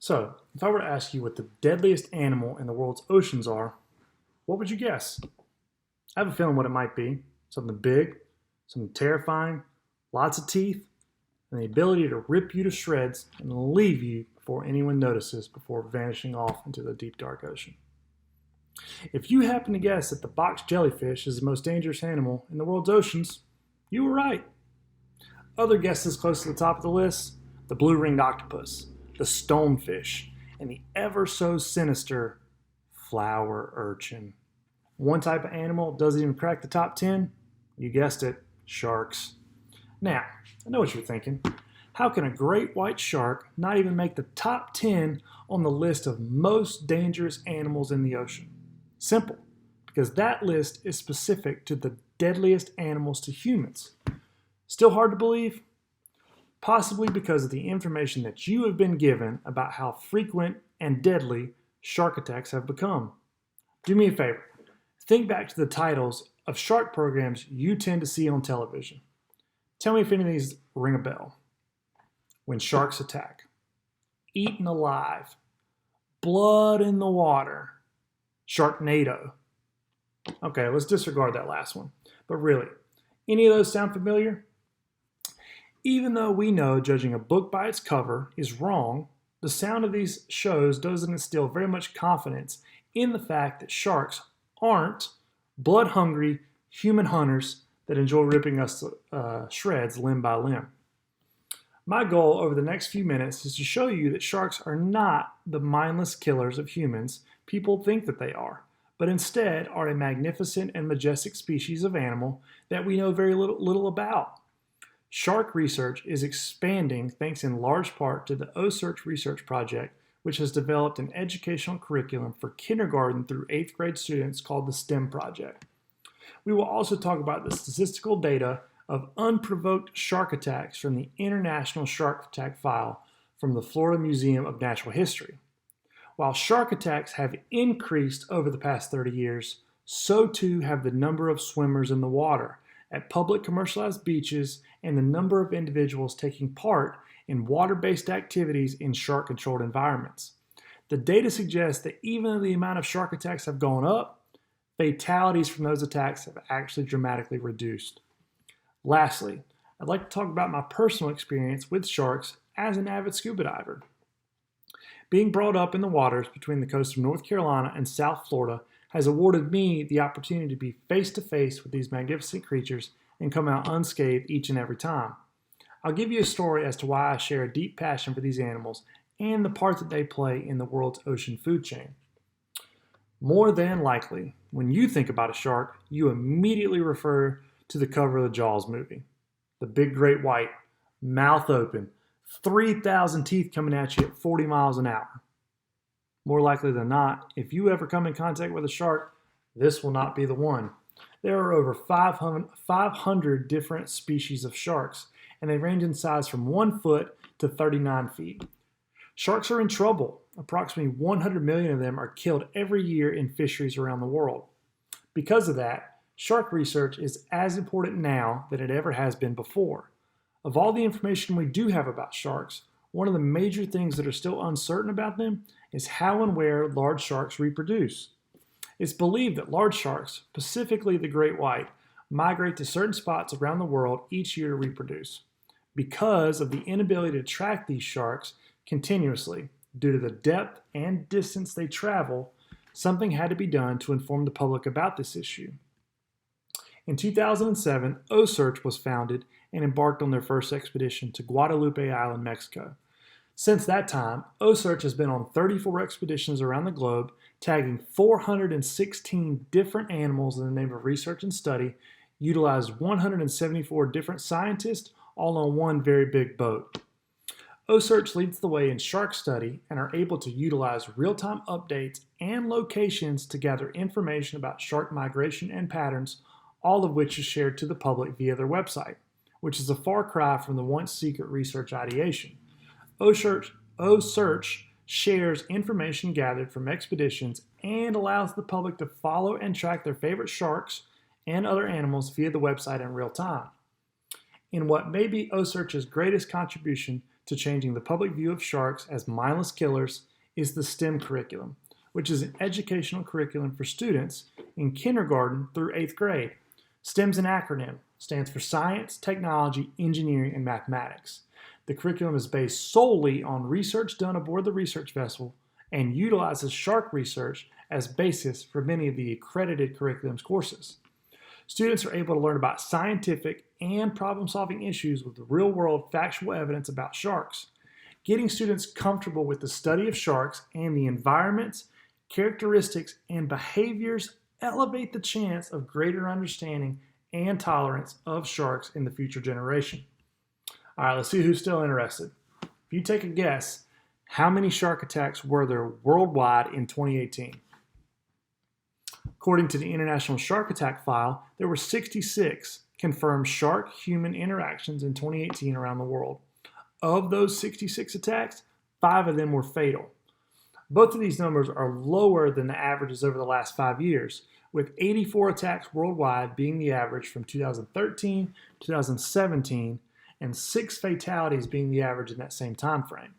So, if I were to ask you what the deadliest animal in the world's oceans are, what would you guess? I have a feeling what it might be. Something big, something terrifying, lots of teeth, and the ability to rip you to shreds and leave you before anyone notices before vanishing off into the deep dark ocean. If you happen to guess that the box jellyfish is the most dangerous animal in the world's oceans, you were right. Other guesses close to the top of the list: the blue ringed octopus, the stonefish, and the ever so sinister flower urchin. One type of animal doesn't even crack the top 10. You guessed it, sharks. Now, I know what you're thinking. How can a great white shark not even make the top 10 on the list of most dangerous animals in the ocean? Simple, because that list is specific to the deadliest animals to humans. Still hard to believe? Possibly because of the information that you have been given about how frequent and deadly shark attacks have become. Do me a favor. Think back to the titles of shark programs you tend to see on television. Tell me if any of these ring a bell. When Sharks Attack, Eaten Alive, Blood in the Water, Sharknado. Okay, let's disregard that last one. But really, any of those sound familiar? Even though we know judging a book by its cover is wrong, the sound of these shows doesn't instill very much confidence in the fact that sharks aren't blood-hungry human hunters that enjoy ripping us to shreds limb by limb. My goal over the next few minutes is to show you that sharks are not the mindless killers of humans people think that they are, but instead are a magnificent and majestic species of animal that we know very little about. Shark research is expanding thanks in large part to the OSearch research project, which has developed an educational curriculum for kindergarten through 8th grade students called the STEM Project. We will also talk about the statistical data of unprovoked shark attacks from the International Shark Attack File from the Florida Museum of Natural History. While shark attacks have increased over the past 30 years, so too have the number of swimmers in the water at public commercialized beaches and the number of individuals taking part in water-based activities in shark-controlled environments. The data suggests that even though the amount of shark attacks have gone up, fatalities from those attacks have actually dramatically reduced. Lastly, I'd like to talk about my personal experience with sharks as an avid scuba diver. Being brought up in the waters between the coast of North Carolina and South Florida has awarded me the opportunity to be face-to-face with these magnificent creatures and come out unscathed each and every time. I'll give you a story as to why I share a deep passion for these animals and the part that they play in the world's ocean food chain. More than likely, when you think about a shark, you immediately refer to the cover of the Jaws movie. The big great white, mouth open, 3,000 teeth coming at you at 40 miles an hour. More likely than not, if you ever come in contact with a shark, this will not be the one. There are over 500 different species of sharks, and they range in size from 1 foot to 39 feet. Sharks are in trouble. Approximately 100 million of them are killed every year in fisheries around the world. Because of that, shark research is as important now than it ever has been before. Of all the information we do have about sharks, one of the major things that are still uncertain about them is how and where large sharks reproduce. It's believed that large sharks, specifically the great white, migrate to certain spots around the world each year to reproduce. Because of the inability to track these sharks continuously due to the depth and distance they travel, something had to be done to inform the public about this issue. In 2007, OSearch was founded and embarked on their first expedition to Guadalupe Island, Mexico. Since that time, OSearch has been on 34 expeditions around the globe, tagging 416 different animals in the name of research and study, utilized 174 different scientists, all on one very big boat. OSearch leads the way in shark study and are able to utilize real-time updates and locations to gather information about shark migration and patterns, all of which is shared to the public via their website, which is a far cry from the once secret research ideation. OSearch shares information gathered from expeditions and allows the public to follow and track their favorite sharks and other animals via the website in real time. In what may be OSearch's greatest contribution to changing the public view of sharks as mindless killers is the STEM curriculum, which is an educational curriculum for students in kindergarten through 8th grade. STEM's an acronym, stands for Science, Technology, Engineering, and Mathematics. The curriculum is based solely on research done aboard the research vessel and utilizes shark research as basis for many of the accredited curriculum's courses. Students are able to learn about scientific and problem-solving issues with real-world factual evidence about sharks. Getting students comfortable with the study of sharks and the environments, characteristics, and behaviors elevate the chance of greater understanding and tolerance of sharks in the future generation. All right, let's see who's still interested. If you take a guess, how many shark attacks were there worldwide in 2018? According to the International Shark Attack File, there were 66 confirmed shark-human interactions in 2018 around the world. Of those 66 attacks, 5 of them were fatal. Both of these numbers are lower than the averages over the last 5 years, with 84 attacks worldwide being the average from 2013 to 2017, and 6 fatalities being the average in that same time frame.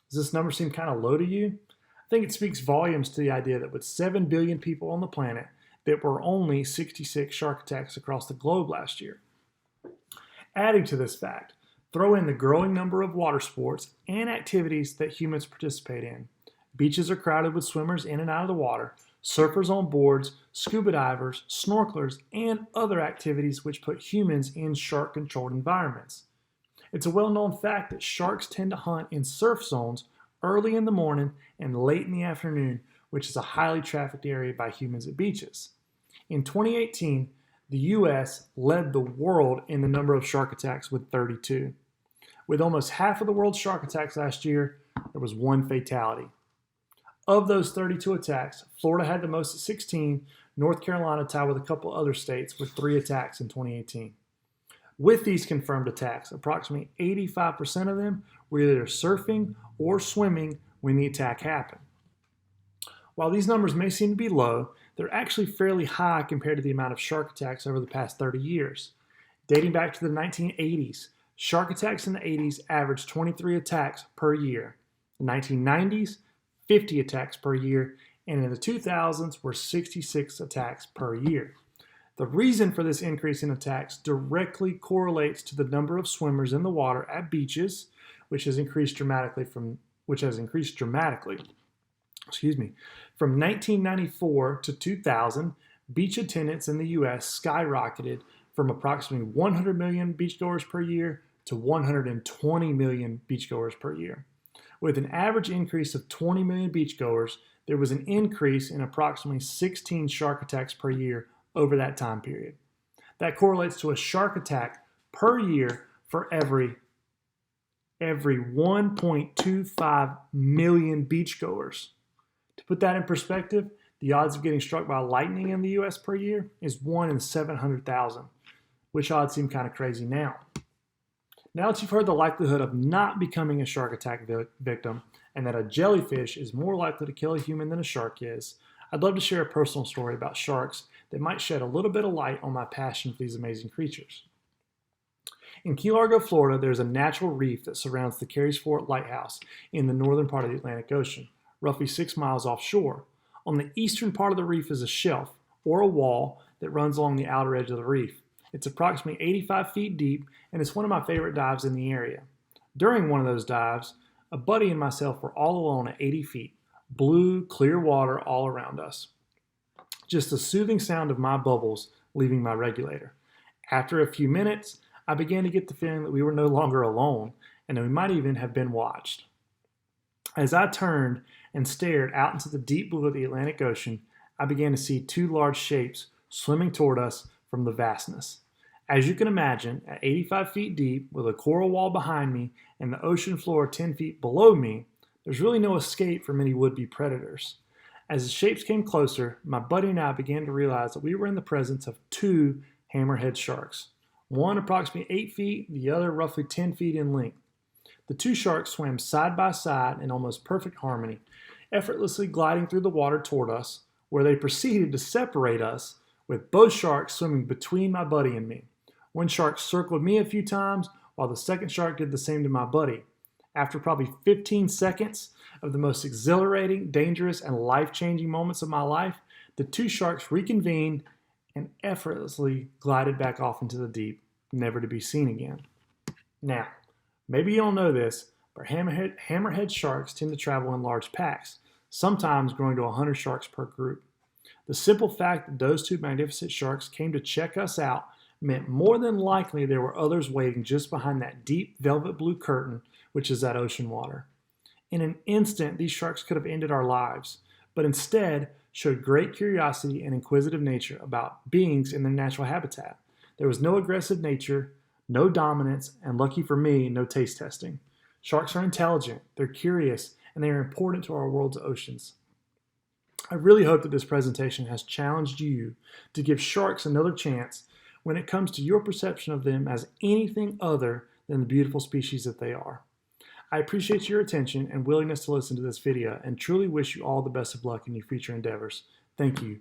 Does this number seem kind of low to you? I think it speaks volumes to the idea that with 7 billion people on the planet, there were only 66 shark attacks across the globe last year. Adding to this fact, throw in the growing number of water sports and activities that humans participate in. Beaches are crowded with swimmers in and out of the water, surfers on boards, scuba divers, snorkelers, and other activities which put humans in shark-controlled environments. It's a well-known fact that sharks tend to hunt in surf zones early in the morning and late in the afternoon, which is a highly trafficked area by humans at beaches. In 2018, the U.S. led the world in the number of shark attacks with 32. With almost half of the world's shark attacks last year, there was 1 fatality. Of those 32 attacks, Florida had the most at 16, North Carolina tied with a couple other states with 3 attacks in 2018. With these confirmed attacks, approximately 85% of them were either surfing or swimming when the attack happened. While these numbers may seem to be low, they're actually fairly high compared to the amount of shark attacks over the past 30 years. Dating back to the 1980s, shark attacks in the 80s averaged 23 attacks per year. In the 1990s, 50 attacks per year, and in the 2000s were 66 attacks per year. The reason for this increase in attacks directly correlates to the number of swimmers in the water at beaches, which has increased dramatically from 1994 to 2000. Beach attendance in the U.S. skyrocketed from approximately 100 million beachgoers per year to 120 million beachgoers per year. With an average increase of 20 million beachgoers, there was an increase in approximately 16 shark attacks per year over that time period. That correlates to a shark attack per year for every 1.25 million beachgoers. To put that in perspective, the odds of getting struck by lightning in the U.S. per year is 1 in 700,000, which odds seem kind of crazy now. Now that you've heard the likelihood of not becoming a shark attack victim and that a jellyfish is more likely to kill a human than a shark is, I'd love to share a personal story about sharks that might shed a little bit of light on my passion for these amazing creatures. In Key Largo, Florida, there's a natural reef that surrounds the Carys Fort Lighthouse in the northern part of the Atlantic Ocean, roughly 6 miles offshore. On the eastern part of the reef is a shelf, or a wall, that runs along the outer edge of the reef. It's approximately 85 feet deep, and it's one of my favorite dives in the area. During one of those dives, a buddy and myself were all alone at 80 feet, blue, clear water all around us. Just the soothing sound of my bubbles leaving my regulator. After a few minutes, I began to get the feeling that we were no longer alone, and that we might even have been watched. As I turned and stared out into the deep blue of the Atlantic Ocean, I began to see 2 large shapes swimming toward us from the vastness. As you can imagine, at 85 feet deep, with a coral wall behind me and the ocean floor 10 feet below me, there's really no escape from any would-be predators. As the shapes came closer, my buddy and I began to realize that we were in the presence of 2 hammerhead sharks. One approximately 8 feet, the other roughly 10 feet in length. The 2 sharks swam side by side in almost perfect harmony, effortlessly gliding through the water toward us, where they proceeded to separate us, with both sharks swimming between my buddy and me. One shark circled me a few times, while the second shark did the same to my buddy. After probably 15 seconds of the most exhilarating, dangerous, and life-changing moments of my life, the two sharks reconvened and effortlessly glided back off into the deep, never to be seen again. Now, maybe you don't know this, but hammerhead sharks tend to travel in large packs, sometimes growing to 100 sharks per group. The simple fact that those two magnificent sharks came to check us out meant more than likely there were others waiting just behind that deep velvet blue curtain, which is that ocean water. In an instant, these sharks could have ended our lives, but instead showed great curiosity and inquisitive nature about beings in their natural habitat. There was no aggressive nature, no dominance, and lucky for me, no taste testing. Sharks are intelligent, they're curious, and they are important to our world's oceans. I really hope that this presentation has challenged you to give sharks another chance when it comes to your perception of them as anything other than the beautiful species that they are. I appreciate your attention and willingness to listen to this video and truly wish you all the best of luck in your future endeavors. Thank you.